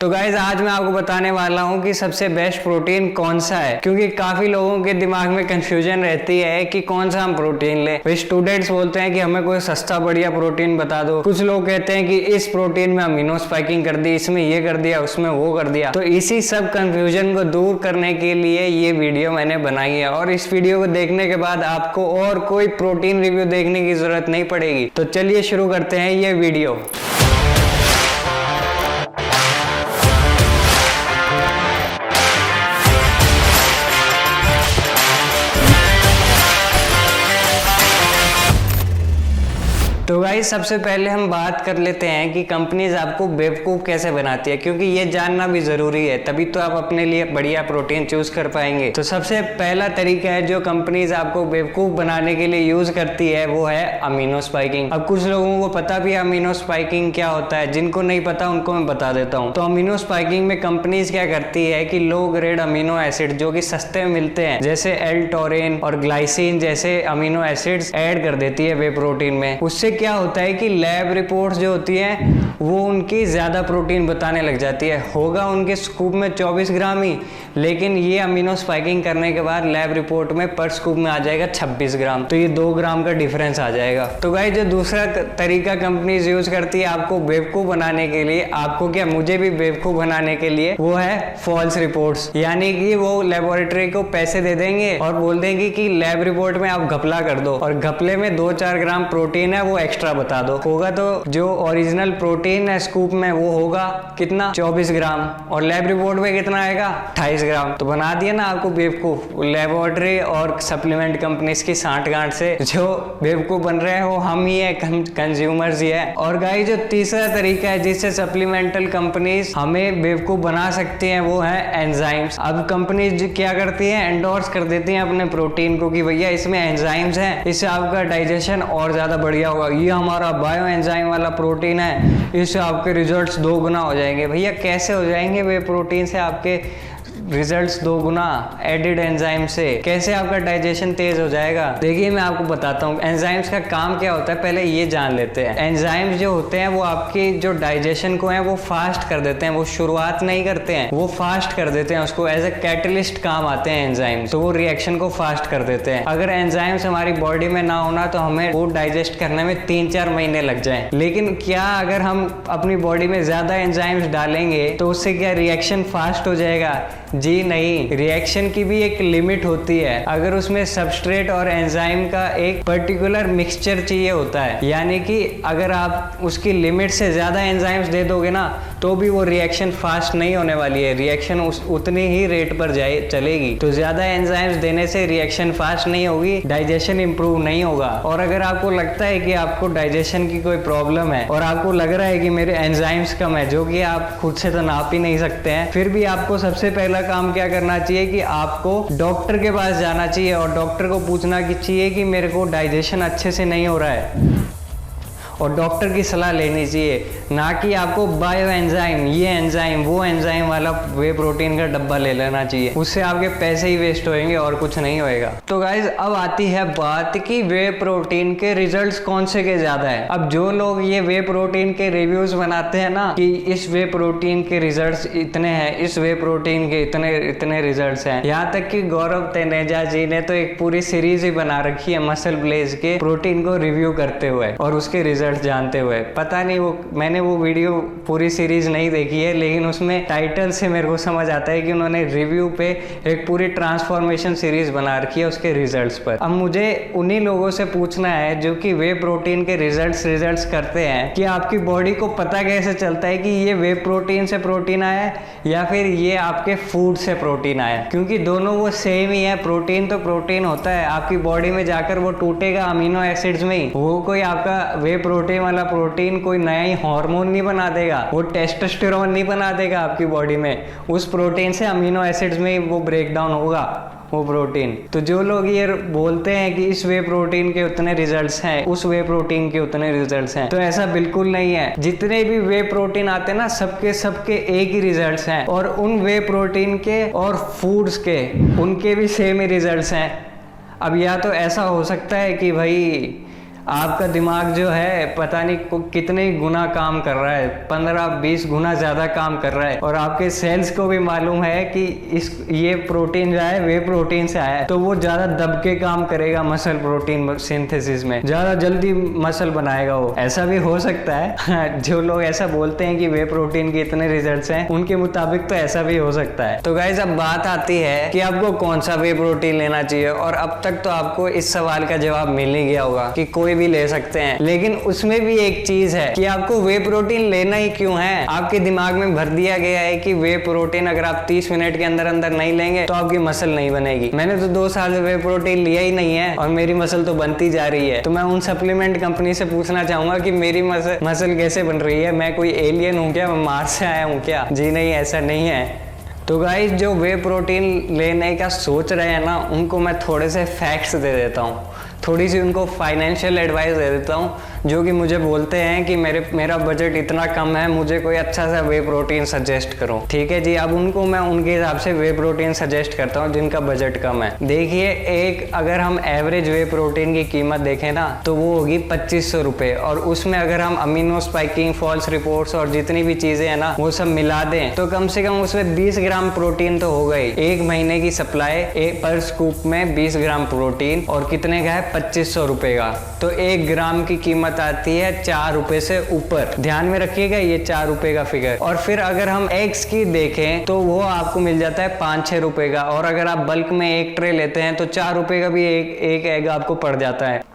तो गाइज आज मैं आपको बताने वाला हूँ कि सबसे बेस्ट प्रोटीन कौन सा है, क्योंकि काफी लोगों के दिमाग में कंफ्यूजन रहती है कि कौन सा हम प्रोटीन लें। भाई स्टूडेंट्स बोलते हैं कि हमें कोई सस्ता बढ़िया प्रोटीन बता दो, कुछ लोग कहते हैं कि इस प्रोटीन में अमीनो स्पाइकिंग कर दी, इसमें ये कर दिया, उसमें वो कर दिया। तो इसी सब कंफ्यूजन को दूर करने के लिए ये वीडियो मैंने बनाई है और इस वीडियो को देखने के बाद आपको और कोई प्रोटीन रिव्यू देखने की जरूरत नहीं पड़ेगी। तो चलिए शुरू करते हैं ये वीडियो। तो भाई सबसे पहले हम बात कर लेते हैं कि कंपनीज आपको बेवकूफ कैसे बनाती है, क्योंकि ये जानना भी जरूरी है, तभी तो आप अपने लिए बढ़िया प्रोटीन चूज कर पाएंगे। तो सबसे पहला तरीका है जो कंपनीज आपको बेवकूफ बनाने के लिए यूज करती है, वो है अमीनो स्पाइकिंग। अब कुछ लोगों को पता भी है अमीनो स्पाइकिंग क्या होता है, जिनको नहीं पता उनको मैं बता देता हूँ। तो अमीनो स्पाइकिंग में कंपनीज क्या करती है कि लो ग्रेड अमीनो एसिड जो कि सस्ते में मिलते हैं, जैसे एल-टोरेन और ग्लाइसिन जैसे अमीनो एसिड्स ऐड कर देती है वे प्रोटीन में। उससे क्या होता है कि लैब रिपोर्ट्स जो होती हैं वो उनकी ज्यादा प्रोटीन बताने लग जाती है। होगा उनके स्कूप में 24 ग्राम ही, लेकिन ये अमीनो स्पाइकिंग करने के बाद लैब रिपोर्ट में पर स्कूप में आ जाएगा 26 ग्राम। तो ये 2 ग्राम का डिफरेंस आ जाएगा। तो गाइस जो दूसरा तरीका कंपनीज यूज करती है आपको बेवकूफ बनाने के लिए, आपको क्या मुझे भी बेवकूफ बनाने के लिए, वो है फॉल्स रिपोर्ट्स। यानी कि वो लेबोरेटरी को पैसे दे देंगे और बोल देंगे कि लैब रिपोर्ट में आप घपला कर दो और घपले में 2-4 ग्राम प्रोटीन है वो एक्स्ट्रा बता दो। होगा तो जो ओरिजिनल प्रोटीन है स्कूप में वो होगा कितना 24 ग्राम और लैब रिपोर्ट में कितना आएगा 28 ग्राम। तो बना दिया ना आपको बेवकूफ। लेबोरेटरी और सप्लीमेंट कंपनीज की सांठगांठ से जो बेवकूफ बन रहे हैं वो हम ही है, कंज्यूमर्स ही है। और गाइस जो तीसरा तरीका है जिससे सप्लीमेंटल कंपनीज हमें बेवकूफ बना सकती हैं, वो है एंजाइम्स। अब कंपनीज क्या करती है, एंडोर्स कर देती हैं अपने प्रोटीन को कि भैया इसमें एंजाइम्स हैं, इससे आपका डाइजेशन और ज्यादा बढ़िया होगा, ये हमारा बायो एंजाइम वाला प्रोटीन है, इससे आपके रिजल्ट्स 2 गुना हो जाएंगे। भैया कैसे हो जाएंगे वे प्रोटीन से आपके रिजल्ट्स 2 गुना एडिड एंजाइम से? कैसे आपका डाइजेशन तेज हो जाएगा? देखिए मैं आपको बताता हूँ एंजाइम्स का काम क्या होता है, पहले ये जान लेते हैं। एंजाइम्स जो होते हैं वो आपकी जो डाइजेशन को है वो फास्ट कर देते हैं। वो शुरुआत नहीं करते हैं, वो फास्ट कर देते हैं, उसको एज ए कैटलिस्ट काम आते हैं एंजाइम्स। तो वो रिएक्शन को फास्ट कर देते हैं। अगर एंजाइम्स हमारी बॉडी में ना होना तो हमें वो डाइजेस्ट करने में 3-4 महीने लग जाए। लेकिन क्या अगर हम अपनी बॉडी में ज्यादा एंजाइम्स डालेंगे तो उससे क्या रिएक्शन फास्ट हो जाएगा? जी नहीं, रिएक्शन की भी एक लिमिट होती है। अगर उसमें सबस्ट्रेट और एंजाइम का एक पर्टिकुलर मिक्सचर चाहिए होता है, यानी कि अगर आप उसकी लिमिट से ज्यादा एंजाइम्स दे दोगे ना तो भी वो रिएक्शन फास्ट नहीं होने वाली है, रिएक्शन उतनी ही रेट पर चलेगी। तो ज्यादा एंजाइम्स देने से रिएक्शन फास्ट नहीं होगी, डाइजेशन इंप्रूव नहीं होगा। और अगर आपको लगता है कि आपको डाइजेशन की कोई प्रॉब्लम है और आपको लग रहा है कि मेरे एंजाइम्स कम है, जो कि आप खुद से तो नाप ही नहीं सकते हैं, फिर भी आपको सबसे पहला काम क्या करना चाहिए कि आपको डॉक्टर के पास जाना चाहिए और डॉक्टर को पूछना चाहिए कि मेरे को डाइजेशन अच्छे से नहीं हो रहा है, और डॉक्टर की सलाह लेनी चाहिए, ना कि आपको बायो एंजाइम, ये एंजाइम वो एंजाइम वाला वे प्रोटीन का डब्बा ले लेना चाहिए। उससे आपके पैसे ही वेस्ट होंगे और कुछ नहीं होएगा। तो गाइज अब आती है बात कि वे प्रोटीन के रिजल्ट्स कौन से के ज्यादा है। अब जो लोग ये वे प्रोटीन के रिव्यूज बनाते हैं ना कि इस वे प्रोटीन के रिजल्ट्स इतने हैं, इस वे प्रोटीन के इतने रिजल्ट्स हैं, यहाँ तक कि गौरव तनेजा जी ने तो एक पूरी सीरीज ही बना रखी है मसल ब्लेज के प्रोटीन को रिव्यू करते हुए और उसके रिजल्ट जानते हुए। पता नहीं मैंने वो वीडियो पूरी सीरीज नहीं देखी है, लेकिन उसमें टाइटल से मेरे को समझ आता है कि उन्होंने रिव्यू पे एक पूरी ट्रांसफॉर्मेशन सीरीज बना रखी है उसके रिजल्ट्स पर। अब मुझे उन्हीं लोगों से पूछना है जो कि वे प्रोटीन के रिजल्ट्स करते हैं कि आपकी बॉडी को पता कैसे चलता है कि ये वे प्रोटीन से प्रोटीन आया है या फिर ये आपके फूड से प्रोटीन आया, क्योंकि दोनों वो सेम ही है। प्रोटीन तो प्रोटीन होता है, आपकी बॉडी में जाकर वो टूटेगा अमीनो एसिड्स में ही। वो कोई आपका वे प्रोटीन वाला प्रोटीन कोई नया ही हार्मोन नहीं बना देगा, वो टेस्टोस्टेरोन नहीं बना देगा आपकी बॉडी में। उस प्रोटीन से अमीनो एसिड्स में ही वो ब्रेक डाउन होगा वो प्रोटीन। तो जो लोग ये बोलते हैं कि इस वे प्रोटीन के उतने रिजल्ट्स हैं, उस वे प्रोटीन के उतने रिजल्ट्स हैं, तो ऐसा बिल्कुल नहीं है। जितने भी वे प्रोटीन आते हैं ना सबके एक ही रिजल्ट्स हैं, और उन वे प्रोटीन के और फूड्स के उनके भी सेम ही रिजल्ट्स हैं। अब या तो ऐसा हो सकता है कि भाई आपका दिमाग जो है पता नहीं कितने गुना काम कर रहा है, 15-20 गुना ज़्यादा काम कर रहा है। और आपके सेल्स को भी मालूम है कि ये प्रोटीन जो है वे प्रोटीन से आया है, तो वो ज़्यादा दब के काम करेगा मसल प्रोटीन सिंथेसिस में, ज़्यादा जल्दी मसल बनाएगा वो। ऐसा भी हो सकता है जो लोग ऐसा बोलते हैं कि वे प्रोटीन के इतने रिजल्ट्स हैं, उनके मुताबिक तो ऐसा भी हो सकता है। तो गाइस अब बात आती है कि आपको कौन सा वे प्रोटीन लेना चाहिए। और अब तक तो आपको इस सवाल का जवाब मिल ही गया होगा कि कोई भी ले सकते हैं, लेकिन उसमें भी एक चीज है कि आपको वे प्रोटीन लेना ही क्यों है। आपके दिमाग में भर दिया गया है कि वे प्रोटीन अगर आप 30 मिनट के अंदर अंदर नहीं लेंगे तो आपकी मसल नहीं बनेगी। मैंने तो 2 साल से वे प्रोटीन लिया ही नहीं है और मेरी मसल तो बनती जा रही है। तो मैं उन सप्लीमेंट कंपनी से पूछना चाहूंगा कि मेरी मसल कैसे बन रही है, मैं कोई एलियन हूँ क्या, मैं मार्स से आया हूँ क्या? जी नहीं, ऐसा नहीं है। तो गाइस जो वे प्रोटीन लेने का सोच रहे हैं ना, उनको मैं थोड़े से फैक्ट्स दे देता हूँ, थोड़ी सी उनको फाइनेंशियल एडवाइस दे देता हूँ, जो कि मुझे बोलते हैं कि मेरा बजट इतना कम है, मुझे कोई अच्छा सा वे प्रोटीन सजेस्ट करो। ठीक है जी, अब उनको मैं उनके हिसाब से वे प्रोटीन सजेस्ट करता हूँ जिनका बजट कम है। देखिए, एक अगर हम एवरेज वे प्रोटीन की कीमत देखें ना, तो वो होगी 2500 रुपये। और उसमें अगर हम अमीनो स्पाइकिंग, फॉल्स रिपोर्ट्स और जितनी भी चीजें हैं ना, वो सब मिला दें तो कम से कम उसमें 20 ग्राम प्रोटीन तो हो गई। 1 महीने की सप्लाई पर स्कूप में 20 ग्राम प्रोटीन, और कितने का है? 2500 रुपये का। तो 1 ग्राम की कीमत आती है 4 रुपए से ऊपर। ध्यान में रखिएगा ये 4 रुपए का फिगर। और फिर अगर हम एग्स की देखें तो वो आपको मिल जाता है 5-6 रुपए का। और अगर आप बल्क में एक ट्रे लेते हैं तो 4 रुपए का भी एक एग आपको पड़ जाता है।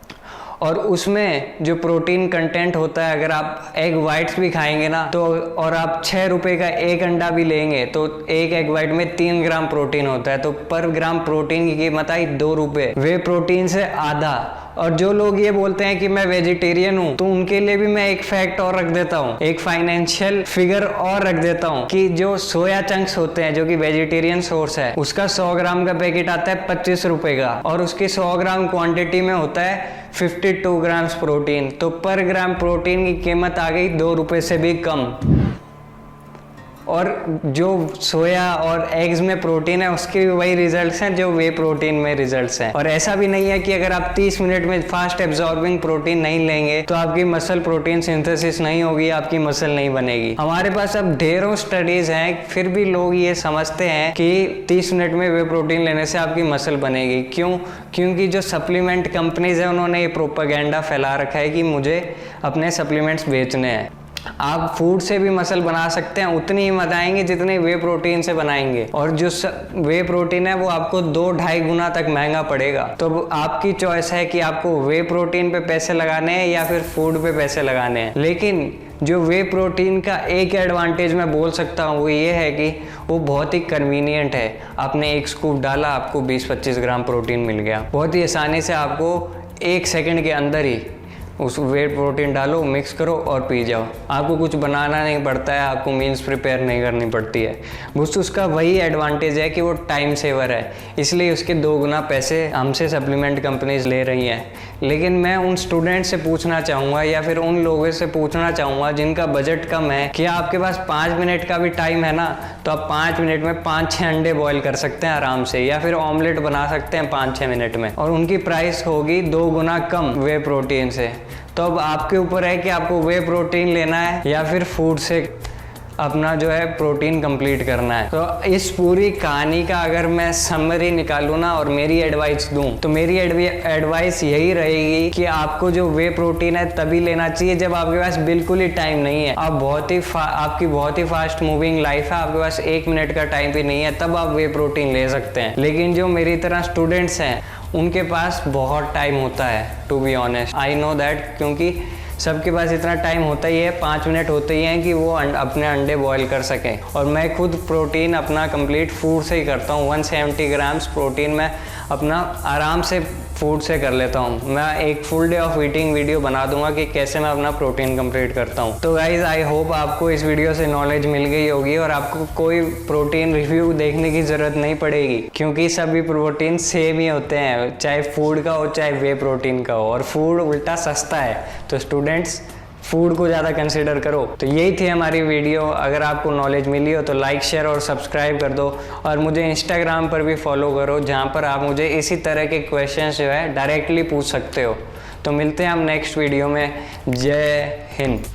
और उसमें जो प्रोटीन कंटेंट होता है, अगर आप एग वाइट्स भी खाएंगे ना तो, और आप 6 रुपए का एक अंडा भी लेंगे तो एक एग वाइट में 3 ग्राम प्रोटीन होता है। तो पर ग्राम प्रोटीन की कीमत आई 2 रुपए, वे प्रोटीन से आधा। और जो लोग ये बोलते हैं कि मैं वेजिटेरियन हूँ, तो उनके लिए भी मैं एक फैक्ट और रख देता हूँ, एक फाइनेंशियल फिगर और रख देता हूँ कि जो सोया चंक्स होते हैं, जो कि वेजिटेरियन सोर्स है, उसका 100 ग्राम का पैकेट आता है 25 रुपए का, और उसकी 100 ग्राम क्वांटिटी में होता है 52 ग्राम्स प्रोटीन। तो पर ग्राम प्रोटीन की कीमत आ गई 2 रुपए से भी कम। और जो सोया और एग्स में प्रोटीन है, उसके भी वही रिजल्ट्स हैं जो वे प्रोटीन में रिजल्ट्स हैं। और ऐसा भी नहीं है कि अगर आप 30 मिनट में फास्ट एब्जॉर्बिंग प्रोटीन नहीं लेंगे तो आपकी मसल प्रोटीन सिंथेसिस नहीं होगी, आपकी मसल नहीं बनेगी। हमारे पास अब ढेरों स्टडीज हैं, फिर भी लोग ये समझते हैं कि 30 मिनट में वे प्रोटीन लेने से आपकी मसल बनेगी। क्यों? क्योंकि जो सप्लीमेंट कंपनीज है, उन्होंने ये प्रोपेगेंडा फैला रखा है कि मुझे अपने सप्लीमेंट्स बेचने हैं। आप फूड से भी मसल बना सकते हैं, उतनी ही बनाएंगे जितने वे प्रोटीन से बनाएंगे। और जो वे प्रोटीन है वो आपको 2-2.5 गुना तक महंगा पड़ेगा। तो आपकी चॉइस है कि आपको वे प्रोटीन पे पैसे लगाने हैं या फिर फूड पे पैसे लगाने हैं। लेकिन जो वे प्रोटीन का एक एडवांटेज मैं बोल सकता हूँ वो ये है कि वो बहुत ही कन्वीनियंट है। आपने एक स्कूप डाला, आपको 20-25 ग्राम प्रोटीन मिल गया। बहुत ही आसानी से आपको 1 सेकंड के अंदर ही उस वे प्रोटीन डालो, मिक्स करो और पी जाओ। आपको कुछ बनाना नहीं पड़ता है, आपको मील्स प्रिपेयर नहीं करनी पड़ती है। बस उसका वही एडवांटेज है कि वो टाइम सेवर है, इसलिए उसके 2 गुना पैसे हमसे सप्लीमेंट कंपनीज ले रही हैं। लेकिन मैं उन स्टूडेंट से पूछना चाहूँगा या फिर उन लोगों से पूछना चाहूँगा जिनका बजट कम है, कि आपके पास 5 मिनट का भी टाइम है ना, तो आप 5 मिनट में 5-6 अंडे बॉईल कर सकते हैं आराम से, या फिर ऑमलेट बना सकते हैं 5-6 मिनट में, और उनकी प्राइस होगी 2 गुना कम वे प्रोटीन से। तो अब आपके ऊपर है कि आपको वे प्रोटीन लेना है या फिर फूड से अपना जो है प्रोटीन कंप्लीट करना है। तो इस पूरी कहानी का अगर मैं समरी निकालूँ ना और मेरी एडवाइस दूँ, तो मेरी एडवाइस यही रहेगी कि आपको जो वे प्रोटीन है तभी लेना चाहिए जब आपके पास बिल्कुल ही टाइम नहीं है, आपकी बहुत ही फास्ट मूविंग लाइफ है, आपके पास 1 मिनट का टाइम भी नहीं है, तब आप वे प्रोटीन ले सकते हैं। लेकिन जो मेरी तरह स्टूडेंट्स हैं उनके पास बहुत टाइम होता है, to be honest, I know that, क्योंकि सबके पास इतना टाइम होता ही है, 5 मिनट होते ही हैं कि वो अपने अंडे बॉईल कर सकें। और मैं खुद प्रोटीन अपना कंप्लीट फूड से ही करता हूँ। 170 ग्राम्स प्रोटीन मैं अपना आराम से फूड से कर लेता हूँ। मैं एक full day of eating video बना दूंगा कि कैसे मैं अपना प्रोटीन कंप्लीट करता हूँ। तो गाइज आई होप आपको इस वीडियो से नॉलेज मिल गई होगी और आपको कोई प्रोटीन रिव्यू देखने की ज़रूरत नहीं पड़ेगी, क्योंकि सभी प्रोटीन सेम ही होते हैं, चाहे फूड का हो चाहे वे प्रोटीन का हो, और फूड उल्टा सस्ता है। तो स्टूडेंट्स, फूड को ज़्यादा कंसिडर करो। तो यही थी हमारी वीडियो। अगर आपको नॉलेज मिली हो तो लाइक, शेयर और सब्सक्राइब कर दो, और मुझे इंस्टाग्राम पर भी फॉलो करो, जहाँ पर आप मुझे इसी तरह के क्वेश्चंस जो है डायरेक्टली पूछ सकते हो। तो मिलते हैं हम नेक्स्ट वीडियो में। जय हिंद।